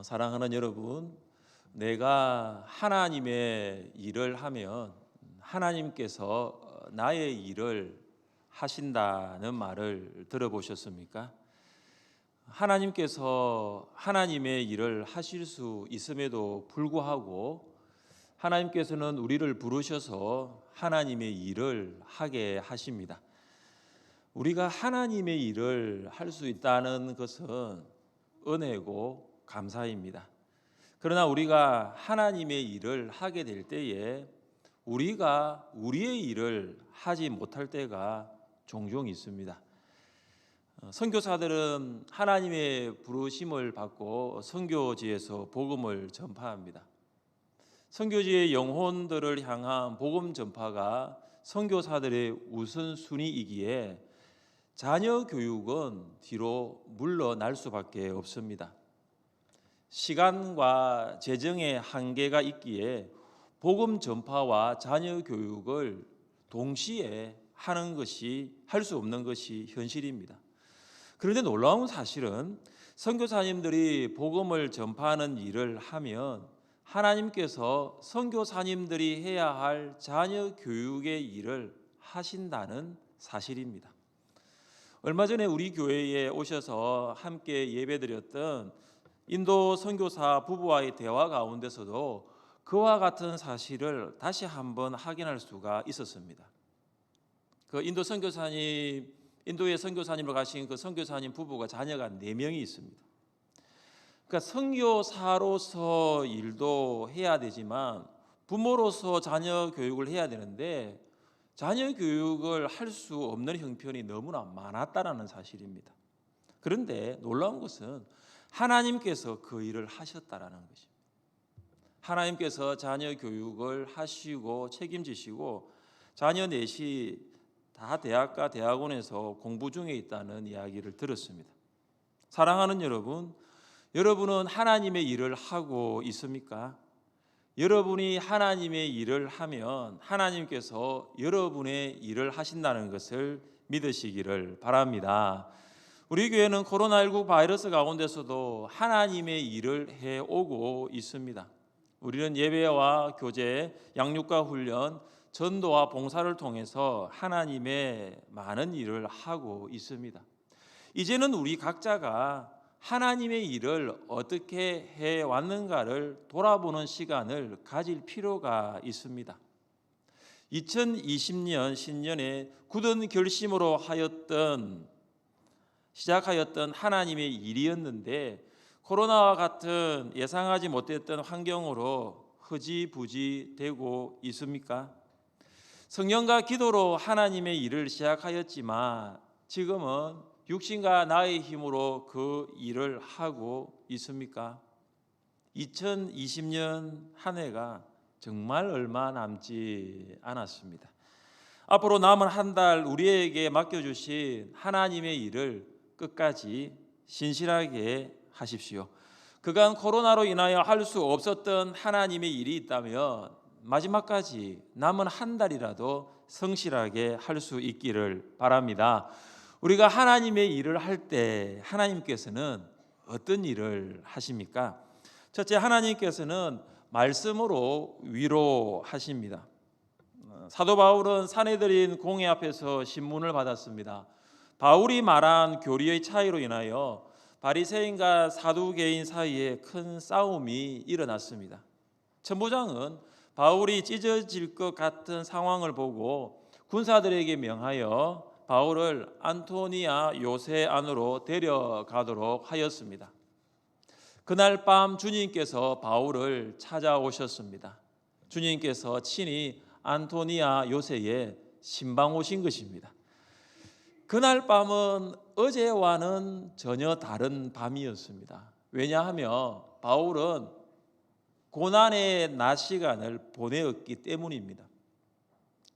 사랑하는 여러분, 내가 하나님의 일을 하면 하나님께서 나의 일을 하신다는 말을 들어보셨습니까? 하나님께서 하나님의 일을 하실 수 있음에도 불구하고 하나님께서는 우리를 부르셔서 하나님의 일을 하게 하십니다. 우리가 하나님의 일을 할 수 있다는 것은 은혜고 감사입니다. 그러나 우리가 하나님의 일을 하게 될 때에 우리가 우리의 일을 하지 못할 때가 종종 있습니다. 선교사들은 하나님의 부르심을 받고 선교지에서 복음을 전파합니다. 선교지의 영혼들을 향한 복음 전파가 선교사들의 우선순위이기에 자녀 교육은 뒤로 물러날 수밖에 없습니다. 시간과 재정의 한계가 있기에 복음 전파와 자녀 교육을 동시에 하는 것이 할 수 없는 것이 현실입니다. 그런데 놀라운 사실은 선교사님들이 복음을 전파하는 일을 하면 하나님께서 선교사님들이 해야 할 자녀 교육의 일을 하신다는 사실입니다. 얼마 전에 우리 교회에 오셔서 함께 예배드렸던 인도 선교사 부부와의 대화 가운데서도 그와 같은 사실을 다시 한번 확인할 수가 있었습니다. 그 인도의 선교사님으로 가신 그 선교사님 부부가 자녀가 4명이 있습니다. 그러니까 선교사로서 일도 해야 되지만 부모로서 자녀 교육을 해야 되는데 자녀 교육을 할 수 없는 형편이 너무나 많았다는 사실입니다. 그런데 놀라운 것은 하나님께서 그 일을 하셨다라는 것입니다. 하나님께서 자녀 교육을 하시고 책임지시고 자녀 넷이 다 대학과 대학원에서 공부 중에 있다는 이야기를 들었습니다. 사랑하는 여러분, 여러분은 하나님의 일을 하고 있습니까? 여러분이 하나님의 일을 하면 하나님께서 여러분의 일을 하신다는 것을 믿으시기를 바랍니다. 우리 교회는 코로나19 바이러스 가운데서도 하나님의 일을 해오고 있습니다. 우리는 예배와 교제, 양육과 훈련, 전도와 봉사를 통해서 하나님의 많은 일을 하고 있습니다. 이제는 우리 각자가 하나님의 일을 어떻게 해왔는가를 돌아보는 시간을 가질 필요가 있습니다. 2020년 신년에 굳은 결심으로 시작하였던 하나님의 일이었는데 코로나와 같은 예상하지 못했던 환경으로 흐지부지 되고 있습니까? 성령과 기도로 하나님의 일을 시작하였지만 지금은 육신과 나의 힘으로 그 일을 하고 있습니까? 2020년 한 해가 정말 얼마 남지 않았습니다. 앞으로 남은 한 달 우리에게 맡겨주신 하나님의 일을 끝까지 신실하게 하십시오. 그간 코로나로 인하여 할 수 없었던 하나님의 일이 있다면 마지막까지 남은 한 달이라도 성실하게 할 수 있기를 바랍니다. 우리가 하나님의 일을 할 때 하나님께서는 어떤 일을 하십니까? 첫째, 하나님께서는 말씀으로 위로하십니다. 사도 바울은 사내들인 공회 앞에서 신문을 받았습니다. 바울이 말한 교리의 차이로 인하여 바리새인과 사두개인 사이에 큰 싸움이 일어났습니다. 천부장은 바울이 찢어질 것 같은 상황을 보고 군사들에게 명하여 바울을 안토니아 요새 안으로 데려가도록 하였습니다. 그날 밤 주님께서 바울을 찾아오셨습니다. 주님께서 친히 안토니아 요새에 신방 오신 것입니다. 그날 밤은 어제와는 전혀 다른 밤이었습니다. 왜냐하면 바울은 고난의 낮 시간을 보내었기 때문입니다.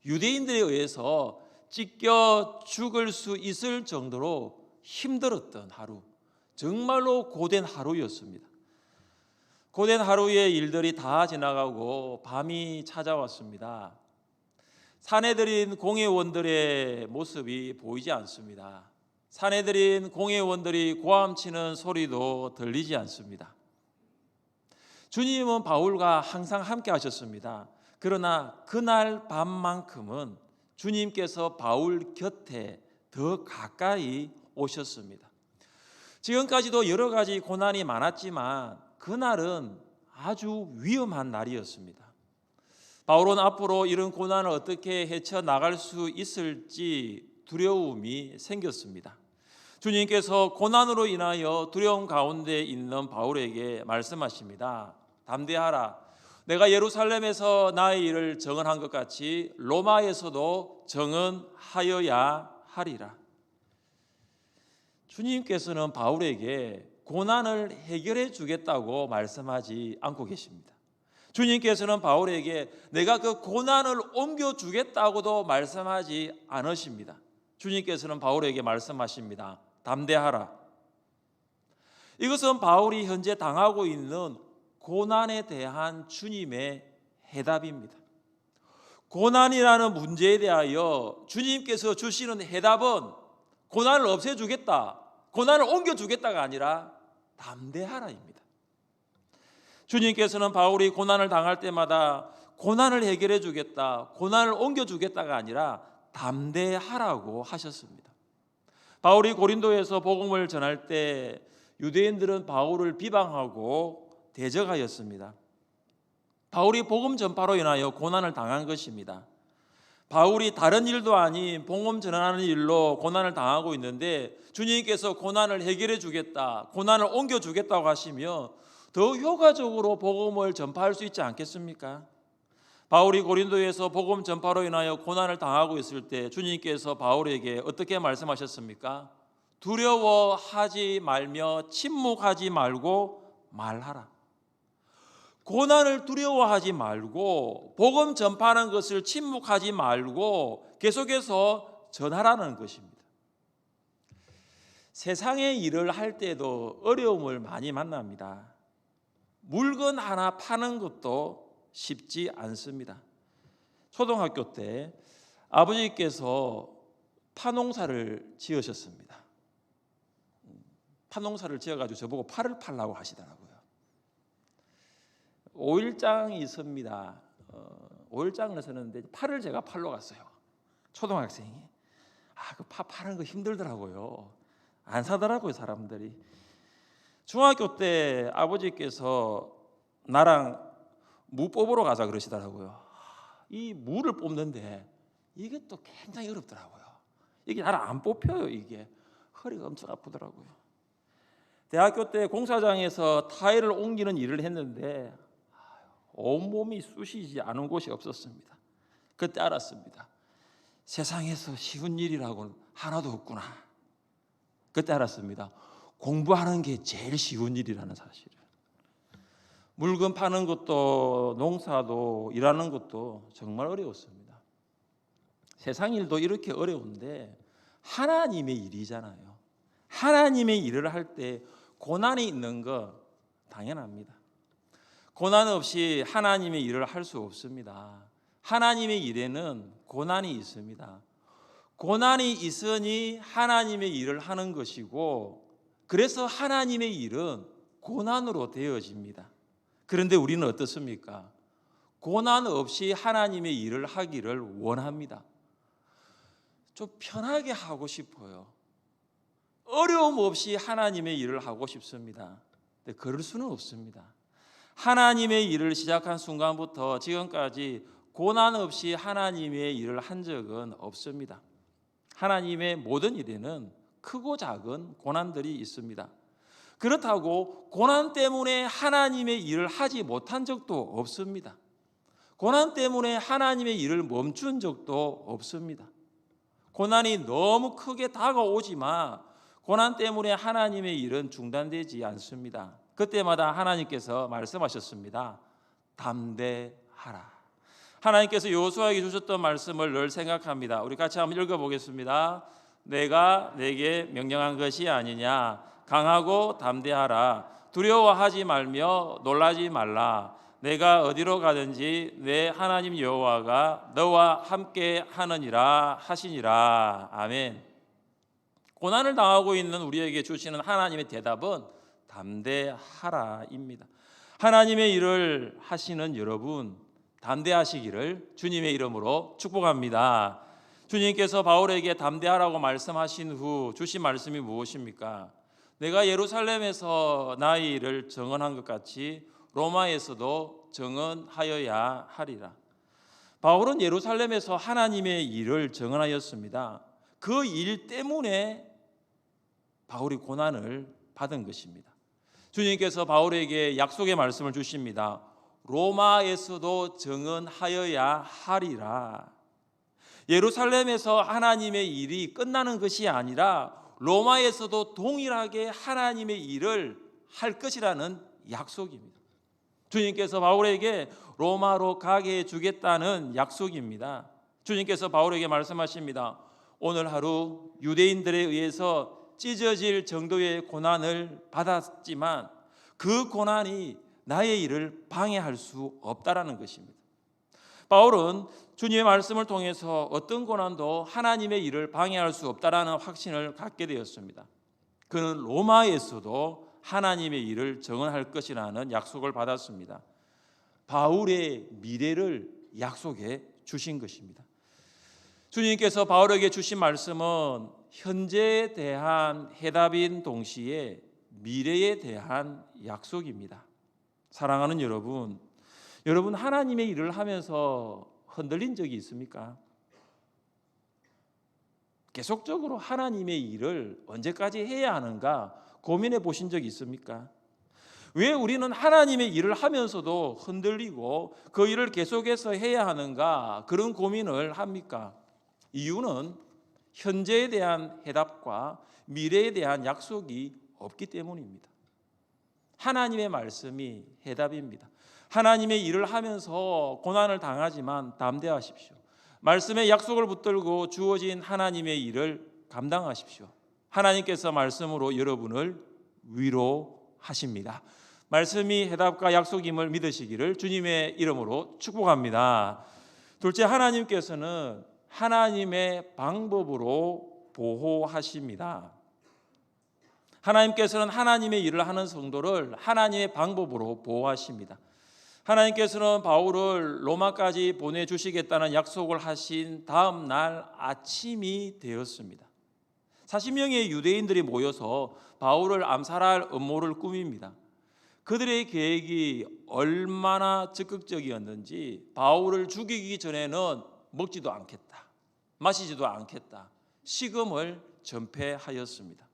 유대인들에 의해서 찢겨 죽을 수 있을 정도로 힘들었던 하루, 정말로 고된 하루였습니다. 고된 하루의 일들이 다 지나가고 밤이 찾아왔습니다. 사내들인 공회원들의 모습이 보이지 않습니다. 사내들인 공회원들이 고함치는 소리도 들리지 않습니다. 주님은 바울과 항상 함께 하셨습니다. 그러나 그날 밤만큼은 주님께서 바울 곁에 더 가까이 오셨습니다. 지금까지도 여러 가지 고난이 많았지만 그날은 아주 위험한 날이었습니다. 바울은 앞으로 이런 고난을 어떻게 헤쳐나갈 수 있을지 두려움이 생겼습니다. 주님께서 고난으로 인하여 두려움 가운데 있는 바울에게 말씀하십니다. 담대하라. 내가 예루살렘에서 나의 일을 정언한 것 같이 로마에서도 정언하여야 하리라. 주님께서는 바울에게 고난을 해결해 주겠다고 말씀하지 않고 계십니다. 주님께서는 바울에게 내가 그 고난을 옮겨 주겠다고도 말씀하지 않으십니다. 주님께서는 바울에게 말씀하십니다. 담대하라. 이것은 바울이 현재 당하고 있는 고난에 대한 주님의 해답입니다. 고난이라는 문제에 대하여 주님께서 주시는 해답은 고난을 없애주겠다, 고난을 옮겨주겠다가 아니라 담대하라입니다. 주님께서는 바울이 고난을 당할 때마다 고난을 해결해 주겠다, 고난을 옮겨주겠다가 아니라 담대하라고 하셨습니다. 바울이 고린도에서 복음을 전할 때 유대인들은 바울을 비방하고 대적하였습니다. 바울이 복음 전파로 인하여 고난을 당한 것입니다. 바울이 다른 일도 아닌 복음 전하는 일로 고난을 당하고 있는데 주님께서 고난을 해결해 주겠다, 고난을 옮겨 주겠다고 하시며 더 효과적으로 복음을 전파할 수 있지 않겠습니까? 바울이 고린도에서 복음 전파로 인하여 고난을 당하고 있을 때 주님께서 바울에게 어떻게 말씀하셨습니까? 두려워하지 말며 침묵하지 말고 말하라. 고난을 두려워하지 말고 복음 전파하는 것을 침묵하지 말고 계속해서 전하라는 것입니다. 세상의 일을 할 때도 어려움을 많이 만납니다. 물건 하나 파는 것도 쉽지 않습니다. 초등학교 때 아버지께서 파농사를 지으셨습니다. 파농사를 지어가지고 저보고 파를 팔라고 하시더라고요. 5일장이 있습니다. 5일장을 쓰는데 파를 제가 팔러 갔어요. 초등학생이. 그 파 파는 거 힘들더라고요. 안 사더라고요, 사람들이. 중학교 때 아버지께서 나랑 무 뽑으러 가자 그러시더라고요. 이 무를 뽑는데 이게 또 굉장히 어렵더라고요. 이게 나를 안 뽑혀요. 이게 허리가 엄청 아프더라고요. 대학교 때 공사장에서 타일을 옮기는 일을 했는데 온몸이 쑤시지 않은 곳이 없었습니다. 그때 알았습니다. 세상에서 쉬운 일이라고는 하나도 없구나. 그때 알았습니다. 공부하는 게 제일 쉬운 일이라는 사실을. 물건 파는 것도 농사도 일하는 것도 정말 어려웠습니다. 세상 일도 이렇게 어려운데 하나님의 일이잖아요. 하나님의 일을 할 때 고난이 있는 거 당연합니다. 고난 없이 하나님의 일을 할 수 없습니다. 하나님의 일에는 고난이 있습니다. 고난이 있으니 하나님의 일을 하는 것이고 그래서 하나님의 일은 고난으로 되어집니다. 그런데 우리는 어떻습니까? 고난 없이 하나님의 일을 하기를 원합니다. 좀 편하게 하고 싶어요. 어려움 없이 하나님의 일을 하고 싶습니다. 근데 그럴 수는 없습니다. 하나님의 일을 시작한 순간부터 지금까지 고난 없이 하나님의 일을 한 적은 없습니다. 하나님의 모든 일에는 크고 작은 고난들이 있습니다. 그렇다고 고난 때문에 하나님의 일을 하지 못한 적도 없습니다. 고난 때문에 하나님의 일을 멈춘 적도 없습니다. 고난이 너무 크게 다가오지만 고난 때문에 하나님의 일은 중단되지 않습니다. 그때마다 하나님께서 말씀하셨습니다. 담대하라. 하나님께서 여호수아에게 주셨던 말씀을 늘 생각합니다. 우리 같이 한번 읽어보겠습니다. 내가 내게 명령한 것이 아니냐. 강하고 담대하라. 두려워하지 말며 놀라지 말라. 내가 어디로 가든지 내 하나님 여호와가 너와 함께 하느니라 하시니라. 아멘. 고난을 당하고 있는 우리에게 주시는 하나님의 대답은 담대하라입니다. 하나님의 일을 하시는 여러분 담대하시기를 주님의 이름으로 축복합니다. 주님께서 바울에게 담대하라고 말씀하신 후 주신 말씀이 무엇입니까? 내가 예루살렘에서 나의 일을 정언한 것 같이 로마에서도 정언하여야 하리라. 바울은 예루살렘에서 하나님의 일을 정언하였습니다. 그 일 때문에 바울이 고난을 받은 것입니다. 주님께서 바울에게 약속의 말씀을 주십니다. 로마에서도 정언하여야 하리라. 예루살렘에서 하나님의 일이 끝나는 것이 아니라 로마에서도 동일하게 하나님의 일을 할 것이라는 약속입니다. 주님께서 바울에게 로마로 가게 해주겠다는 약속입니다. 주님께서 바울에게 말씀하십니다. 오늘 하루 유대인들에 의해서 찢어질 정도의 고난을 받았지만 그 고난이 나의 일을 방해할 수 없다라는 것입니다. 바울은 주님의 말씀을 통해서 어떤 고난도 하나님의 일을 방해할 수 없다라는 확신을 갖게 되었습니다. 그는 로마에서도 하나님의 일을 정언할 것이라는 약속을 받았습니다. 바울의 미래를 약속해 주신 것입니다. 주님께서 바울에게 주신 말씀은 현재에 대한 해답인 동시에 미래에 대한 약속입니다. 사랑하는 여러분, 여러분 하나님의 일을 하면서 흔들린 적이 있습니까? 계속적으로 하나님의 일을 언제까지 해야 하는가 고민해 보신 적이 있습니까? 왜 우리는 하나님의 일을 하면서도 흔들리고 그 일을 계속해서 해야 하는가 그런 고민을 합니까? 이유는 현재에 대한 해답과 미래에 대한 약속이 없기 때문입니다. 하나님의 말씀이 해답입니다. 하나님의 일을 하면서 고난을 당하지만 담대하십시오. 말씀의 약속을 붙들고 주어진 하나님의 일을 감당하십시오. 하나님께서 말씀으로 여러분을 위로하십니다. 말씀이 해답과 약속임을 믿으시기를 주님의 이름으로 축복합니다. 둘째, 하나님께서는 하나님의 방법으로 보호하십니다. 하나님께서는 하나님의 일을 하는 성도를 하나님의 방법으로 보호하십니다. 하나님께서는 바울을 로마까지 보내주시겠다는 약속을 하신 다음 날 아침이 되었습니다. 40명의 유대인들이 모여서 바울을 암살할 음모를 꾸밉니다. 그들의 계획이 얼마나 적극적이었는지 바울을 죽이기 전에는 먹지도 않겠다, 마시지도 않겠다, 식음을 전폐하였습니다.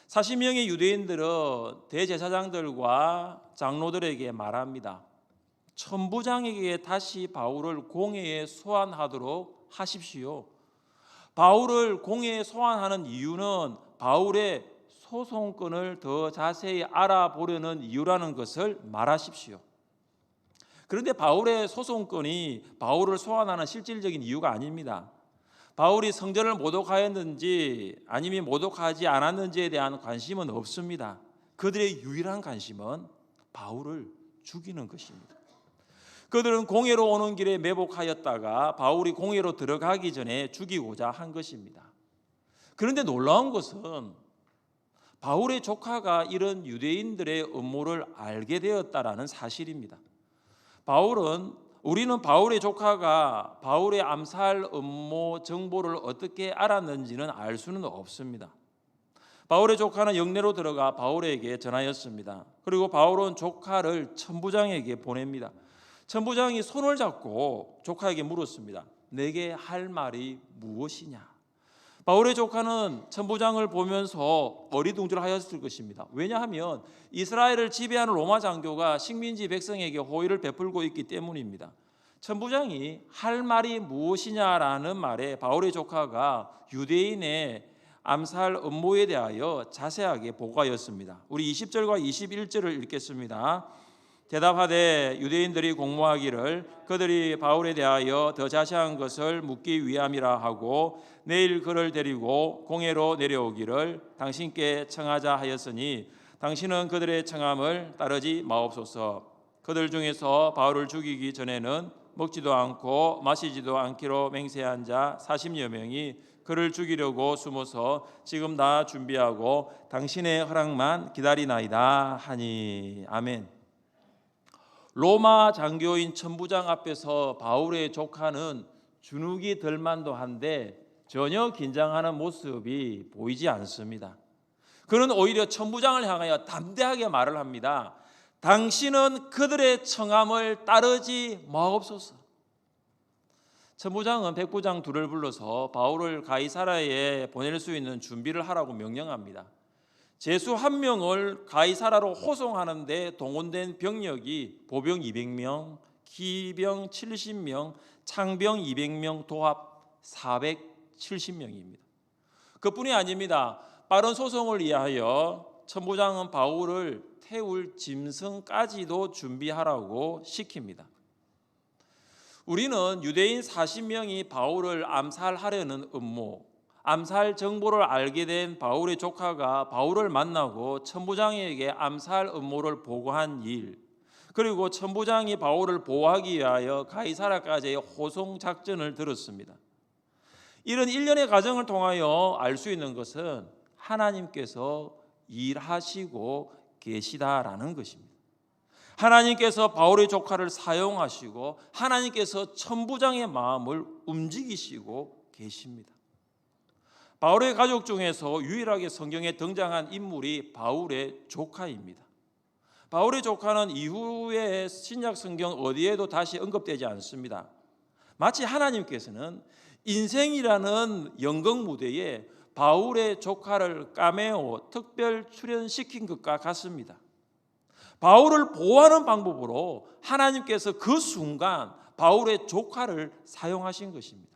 40명의 유대인들은 대제사장들과 장로들에게 말합니다. 천부장에게 다시 바울을 공회에 소환하도록 하십시오. 바울을 공회에 소환하는 이유는 바울의 소송권을 더 자세히 알아보려는 이유라는 것을 말하십시오. 그런데 바울의 소송권이 바울을 소환하는 실질적인 이유가 아닙니다. 바울이 성전을 모독하였는지 아니면 모독하지 않았는지에 대한 관심은 없습니다. 그들의 유일한 관심은 바울을 죽이는 것입니다. 그들은 공회로 오는 길에 매복하였다가 바울이 공회로 들어가기 전에 죽이고자 한 것입니다. 그런데 놀라운 것은 바울의 조카가 이런 유대인들의 음모를 알게 되었다라는 사실입니다. 우리는 바울의 조카가 바울의 암살 음모 정보를 어떻게 알았는지는 알 수는 없습니다. 바울의 조카는 영내로 들어가 바울에게 전하였습니다. 그리고 바울은 조카를 천부장에게 보냅니다. 천부장이 손을 잡고 조카에게 물었습니다. 내게 할 말이 무엇이냐? 바울의 조카는 천부장을 보면서 어리둥절하였을 것입니다. 왜냐하면 이스라엘을 지배하는 로마 장교가 식민지 백성에게 호의를 베풀고 있기 때문입니다. 천부장이 할 말이 무엇이냐라는 말에 바울의 조카가 유대인의 암살 음모에 대하여 자세하게 보고하였습니다. 우리 20절과 21절을 읽겠습니다. 대답하되 유대인들이 공모하기를 그들이 바울에 대하여 더 자세한 것을 묻기 위함이라 하고 내일 그를 데리고 공회로 내려오기를 당신께 청하자 하였으니 당신은 그들의 청함을 따르지 마옵소서. 그들 중에서 바울을 죽이기 전에는 먹지도 않고 마시지도 않기로 맹세한 자 40여 명이 그를 죽이려고 숨어서 지금 다 준비하고 당신의 허락만 기다리나이다 하니. 아멘. 로마 장교인 천부장 앞에서 바울의 조카는 주눅이 들 만도 한데 전혀 긴장하는 모습이 보이지 않습니다. 그는 오히려 천부장을 향하여 담대하게 말을 합니다. 당신은 그들의 청함을 따르지 마옵소서. 천부장은 백부장 둘을 불러서 바울을 가이사라에 보낼 수 있는 준비를 하라고 명령합니다. 제수 1명을 가이사라로 호송하는데 동원된 병력이 보병 200명, 기병 70명, 창병 200명, 도합 470명입니다. 그뿐이 아닙니다. 빠른 소송을 위하여 천부장은 바울을 태울 짐승까지도 준비하라고 시킵니다. 우리는 유대인 40명이 바울을 암살하려는 음모, 암살 정보를 알게 된 바울의 조카가 바울을 만나고 천부장에게 암살 음모를 보고한 일, 그리고 천부장이 바울을 보호하기 위하여 가이사라까지의 호송 작전을 들었습니다. 이런 일련의 과정을 통하여 알 수 있는 것은 하나님께서 일하시고 계시다라는 것입니다. 하나님께서 바울의 조카를 사용하시고 하나님께서 천부장의 마음을 움직이시고 계십니다. 바울의 가족 중에서 유일하게 성경에 등장한 인물이 바울의 조카입니다. 바울의 조카는 이후에 신약 성경 어디에도 다시 언급되지 않습니다. 마치 하나님께서는 인생이라는 연극 무대에 바울의 조카를 카메오, 특별 출연시킨 것과 같습니다. 바울을 보호하는 방법으로 하나님께서 그 순간 바울의 조카를 사용하신 것입니다.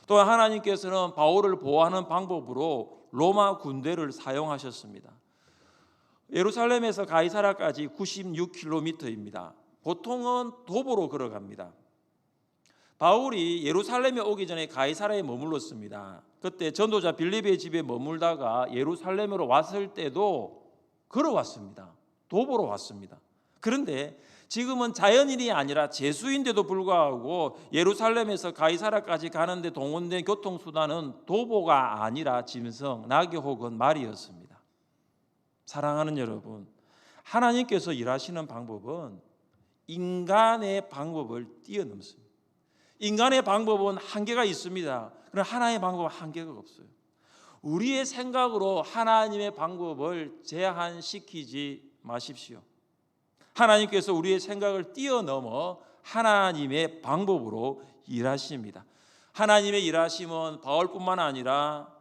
또한 하나님께서는 바울을 보호하는 방법으로 로마 군대를 사용하셨습니다. 예루살렘에서 가이사라까지 96km입니다. 보통은 도보로 걸어갑니다. 바울이 예루살렘에 오기 전에 가이사라에 머물렀습니다. 그때 전도자 빌립의 집에 머물다가 예루살렘으로 왔을 때도 걸어왔습니다. 도보로 왔습니다. 그런데 지금은 자연인이 아니라 제수인데도 불구하고 예루살렘에서 가이사라까지 가는데 동원된 교통수단은 도보가 아니라 짐승, 나귀 혹은 말이었습니다. 사랑하는 여러분, 하나님께서 일하시는 방법은 인간의 방법을 뛰어넘습니다. 인간의 방법은 한계가 있습니다. 그러나 하나님의 방법은 한계가 없어요. 우리의 생각으로 하나님의 방법을 제한시키지 마십시오. 하나님께서 우리의 생각을 뛰어넘어 하나님의 방법으로 일하십니다. 하나님의 일하심은 바울뿐만 아니라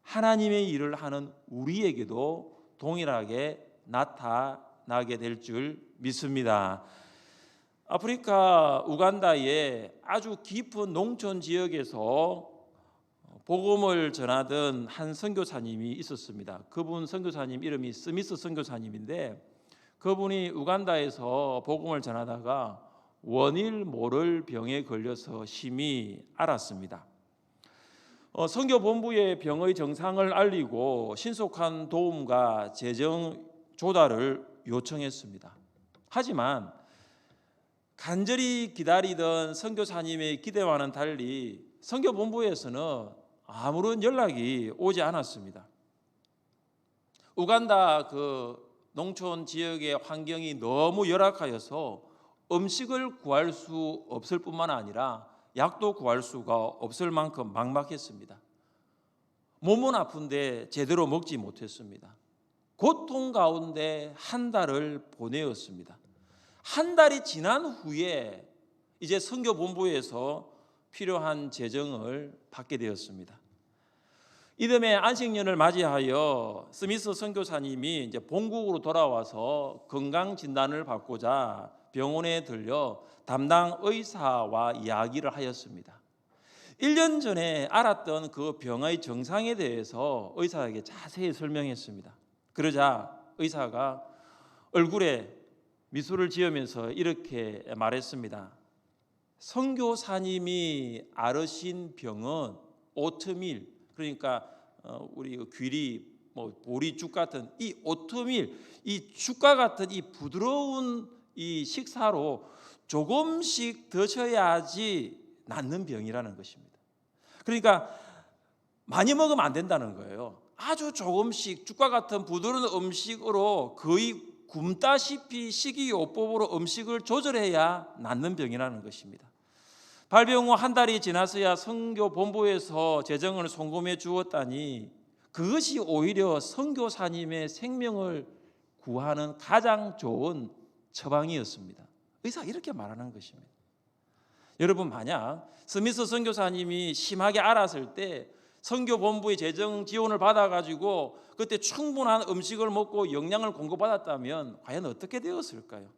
하나님의 일을 하는 우리에게도 동일하게 나타나게 될 줄 믿습니다. 아프리카 우간다의 아주 깊은 농촌 지역에서 복음을 전하던 한 선교사님이 있었습니다. 그분 선교사님 이름이 스미스 선교사님인데 그분이 우간다에서 복음을 전하다가 원일 모를 병에 걸려서 심히 앓았습니다. 선교본부에 병의 정상을 알리고 신속한 도움과 재정 조달을 요청했습니다. 하지만 간절히 기다리던 선교사님의 기대와는 달리 선교본부에서는 아무런 연락이 오지 않았습니다. 우간다 그 농촌 지역의 환경이 너무 열악하여서 음식을 구할 수 없을 뿐만 아니라 약도 구할 수가 없을 만큼 막막했습니다. 몸은 아픈데 제대로 먹지 못했습니다. 고통 가운데 한 달을 보내었습니다. 한 달이 지난 후에 이제 선교본부에서 필요한 재정을 받게 되었습니다. 이듬해 안식년을 맞이하여 스미스 선교사님이 이제 본국으로 돌아와서 건강 진단을 받고자 병원에 들려 담당 의사와 이야기를 하였습니다. 1년 전에 알았던 그 병의 증상에 대해서 의사에게 자세히 설명했습니다. 그러자 의사가 얼굴에 미소를 지으면서 이렇게 말했습니다. 선교사님이 앓으신 병은 오트밀, 그러니까 우리 귀리, 보리죽 같은 이 오트밀, 이 죽과 같은 이 부드러운 이 식사로 조금씩 드셔야지 낫는 병이라는 것입니다. 그러니까 많이 먹으면 안 된다는 거예요. 아주 조금씩 죽과 같은 부드러운 음식으로 거의 굶다시피 식이요법으로 음식을 조절해야 낫는 병이라는 것입니다. 발병 후 한 달이 지나서야 선교 본부에서 재정을 송금해 주었다니 그것이 오히려 선교사님의 생명을 구하는 가장 좋은 처방이었습니다. 의사가 이렇게 말하는 것입니다. 여러분, 만약 스미스 선교사님이 심하게 앓았을 때 선교 본부의 재정 지원을 받아가지고 그때 충분한 음식을 먹고 영양을 공급받았다면 과연 어떻게 되었을까요?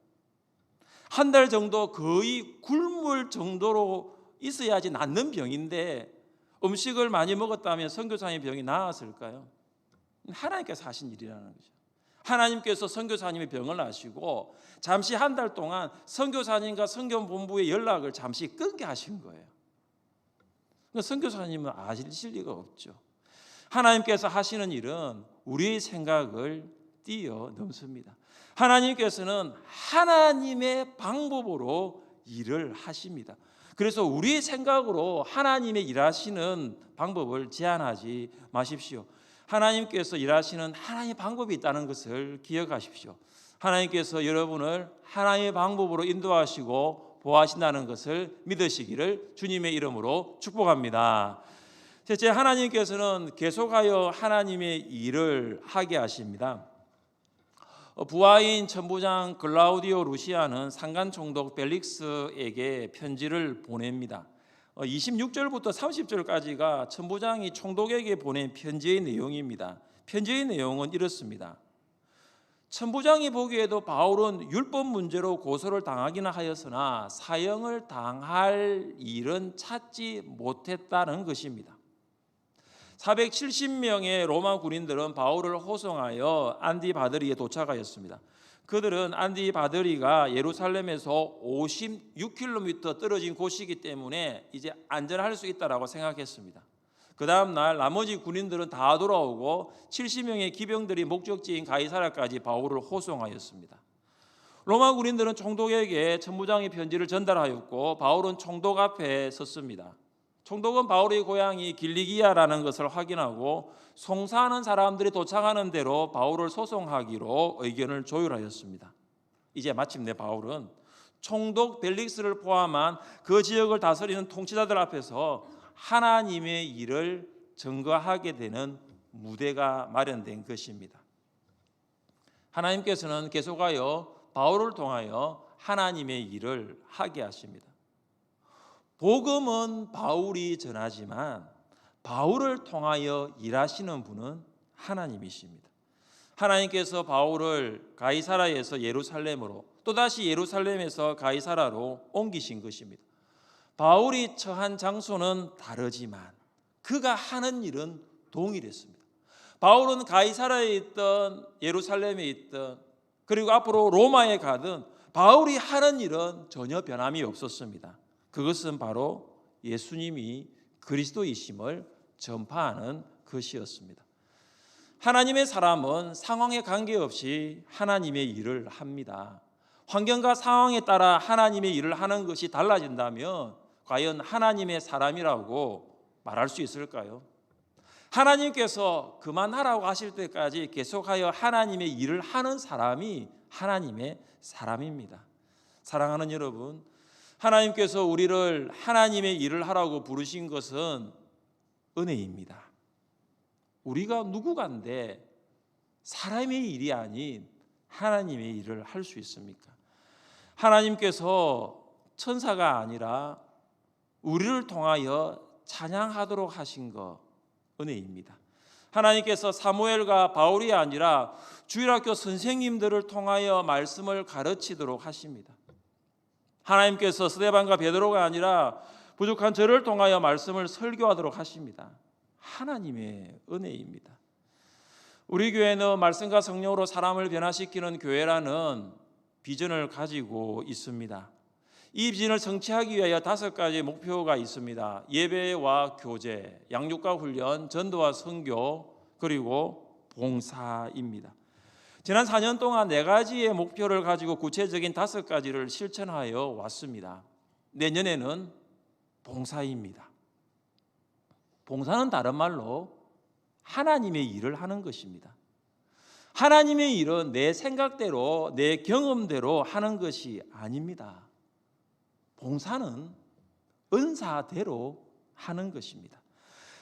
한 달 정도 거의 굶을 정도로 있어야지 낫는 병인데 음식을 많이 먹었다면 선교사님의 병이 나았을까요? 하나님께서 하신 일이라는 거죠. 하나님께서 선교사님의 병을 아시고 잠시 한 달 동안 선교사님과 선교본부의 연락을 잠시 끊게 하신 거예요. 선교사님은 아실 리가 없죠. 하나님께서 하시는 일은 우리의 생각을 뛰어넘습니다. 하나님께서는 하나님의 방법으로 일을 하십니다. 그래서 우리의 생각으로 하나님의 일하시는 방법을 제한하지 마십시오. 하나님께서 일하시는 하나님의 방법이 있다는 것을 기억하십시오. 하나님께서 여러분을 하나님의 방법으로 인도하시고 보호하신다는 것을 믿으시기를 주님의 이름으로 축복합니다. 셋째, 하나님께서는 계속하여 하나님의 일을 하게 하십니다. 부하인 천부장 글라우디오 루시아는 상간 총독 벨릭스에게 편지를 보냅니다. 26절부터 30절까지가 천부장이 총독에게 보낸 편지의 내용입니다. 편지의 내용은 이렇습니다. 천부장이 보기에도 바울은 율법 문제로 고소를 당하기는 하였으나 사형을 당할 일은 찾지 못했다는 것입니다. 470명의 로마 군인들은 바울을 호송하여 안디바드리에 도착하였습니다. 그들은 안디바드리가 예루살렘에서 56km 떨어진 곳이기 때문에 이제 안전할 수 있다라고 생각했습니다. 그 다음 날 나머지 군인들은 다 돌아오고 70명의 기병들이 목적지인 가이사라까지 바울을 호송하였습니다. 로마 군인들은 총독에게 천부장의 편지를 전달하였고 바울은 총독 앞에 섰습니다. 총독은 바울의 고향이 길리기아라는 것을 확인하고 송사하는 사람들이 도착하는 대로 바울을 소송하기로 의견을 조율하였습니다. 이제 마침내 바울은 총독 벨릭스를 포함한 그 지역을 다스리는 통치자들 앞에서 하나님의 일을 증거하게 되는 무대가 마련된 것입니다. 하나님께서는 계속하여 바울을 통하여 하나님의 일을 하게 하십니다. 복음은 바울이 전하지만 바울을 통하여 일하시는 분은 하나님이십니다. 하나님께서 바울을 가이사라에서 예루살렘으로 또다시 예루살렘에서 가이사라로 옮기신 것입니다. 바울이 처한 장소는 다르지만 그가 하는 일은 동일했습니다. 바울은 가이사라에 있던 예루살렘에 있던 그리고 앞으로 로마에 가든 바울이 하는 일은 전혀 변함이 없었습니다. 그것은 바로 예수님이 그리스도이심을 전파하는 것이었습니다. 하나님의 사람은 상황에 관계없이 하나님의 일을 합니다. 환경과 상황에 따라 하나님의 일을 하는 것이 달라진다면 과연 하나님의 사람이라고 말할 수 있을까요? 하나님께서 그만하라고 하실 때까지 계속하여 하나님의 일을 하는 사람이 하나님의 사람입니다. 사랑하는 여러분, 하나님께서 우리를 하나님의 일을 하라고 부르신 것은 은혜입니다. 우리가 누구간데 사람의 일이 아닌 하나님의 일을 할 수 있습니까? 하나님께서 천사가 아니라 우리를 통하여 찬양하도록 하신 것 은혜입니다. 하나님께서 사무엘과 바울이 아니라 주일학교 선생님들을 통하여 말씀을 가르치도록 하십니다. 하나님께서 스데반과 베드로가 아니라 부족한 저를 통하여 말씀을 설교하도록 하십니다. 하나님의 은혜입니다. 우리 교회는 말씀과 성령으로 사람을 변화시키는 교회라는 비전을 가지고 있습니다. 이 비전을 성취하기 위하여 5가지 목표가 있습니다. 예배와 교제, 양육과 훈련, 전도와 선교, 그리고 봉사입니다. 지난 4년 동안 4가지의 목표를 가지고 구체적인 5가지를 실천하여 왔습니다. 내년에는 봉사입니다. 봉사는 다른 말로 하나님의 일을 하는 것입니다. 하나님의 일은 내 생각대로 내 경험대로 하는 것이 아닙니다. 봉사는 은사대로 하는 것입니다.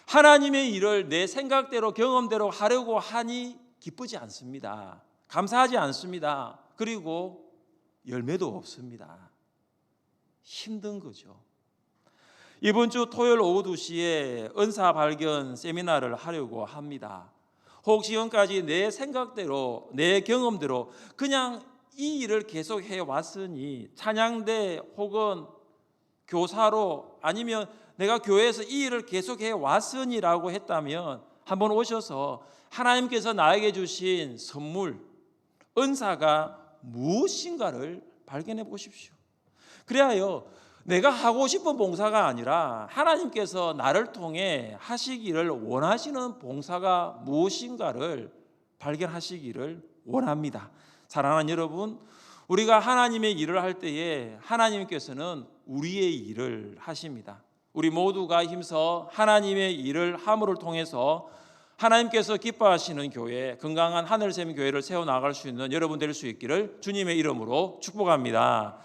하나님의 일을 내 생각대로 경험대로 하려고 하니 기쁘지 않습니다. 감사하지 않습니다. 그리고 열매도 없습니다. 힘든 거죠. 이번 주 토요일 오후 2시에 은사 발견 세미나를 하려고 합니다. 혹시 지금까지 내 생각대로 내 경험대로 그냥 이 일을 계속 해왔으니 찬양대 혹은 교사로 아니면 내가 교회에서 이 일을 계속 해왔으니라고 했다면 한번 오셔서 하나님께서 나에게 주신 선물, 은사가 무엇인가를 발견해 보십시오. 그래야요, 내가 하고 싶은 봉사가 아니라 하나님께서 나를 통해 하시기를 원하시는 봉사가 무엇인가를 발견하시기를 원합니다. 사랑하는 여러분, 우리가 하나님의 일을 할 때에 하나님께서는 우리의 일을 하십니다. 우리 모두가 힘써 하나님의 일을 함을 통해서 하나님께서 기뻐하시는 교회, 건강한 하늘샘 교회를 세워나갈 수 있는 여러분 될 수 있기를 주님의 이름으로 축복합니다.